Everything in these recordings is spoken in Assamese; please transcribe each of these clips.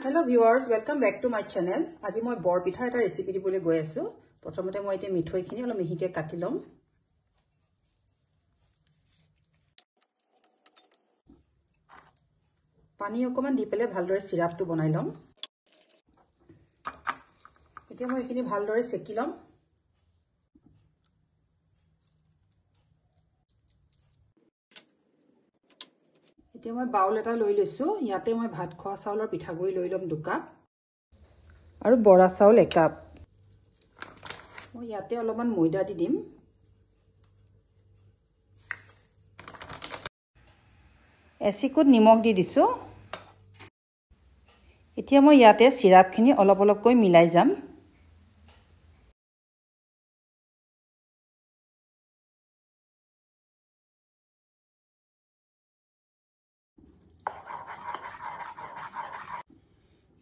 Hello viewers, welcome back to my channel. আজি মই বৰ পিঠা এটা ৰেচিপি দিবলৈ গৈ আছো। প্ৰথমতে মই এতিয়া মিঠৈখিনি অলপ মিহিকে কাটি লম। পানী অকমান দি পেলে ভালদৰে সিৰাপটো বনাই লম। এতিয়া মই এইখিনি ভালদৰে সেকি লম। এতিয়া মই বাউল এটা লৈ লৈছো। ইয়াতে মই ভাত খোৱা চাউলৰ পিঠাগুৰি লৈ লম 2 কাপ আৰু বৰা চাউল 1 কাপ। মই ইয়াতে অলপমান ময়দা দি দিম। এচিকুট নিমখ দি দিছো। এতিয়া মই ইয়াতে সিৰাপখিনি অলপ অলপকৈ মিলাই যাম।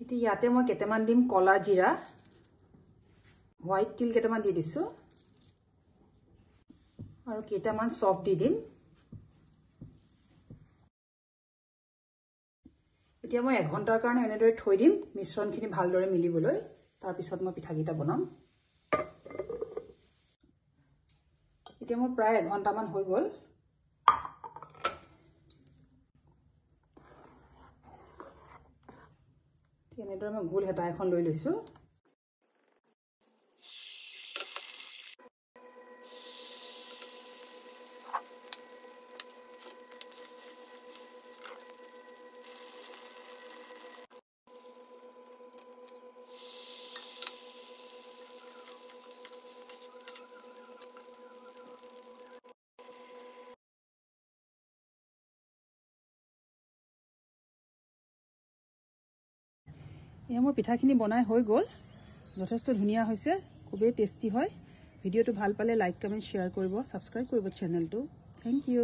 এতিয়া ইয়াতে মই কেটামান দিম কলা জিৰা, হোৱাইট তিল কেটামান দি দিছো আৰু কেটামান সফট দি দিম। এতিয়া মই 1 ঘণ্টাৰ কাৰণে এনেদৰে থৈ দিম মিশ্ৰণখিনি ভালদৰে মিলিবলৈ। তাৰ পিছত মই পিঠাকিটা বনাম। এতিয়া মোৰ প্ৰায় 1 ঘণ্টামান হৈ গ'ল। এনেদৰে মই গোল হেতা এখন লৈ লৈছো। এয়া মোৰ পিঠাখিনি বনাই হৈ গ'ল। যথেষ্ট ধুনীয়া হৈছে, খুবেই টেষ্টি হয়। ভিডিঅ'টো ভাল পালে লাইক, কমেন্ট, শ্বেয়াৰ কৰিব, সাবস্ক্ৰাইব কৰিব চেনেলটো। Thank U.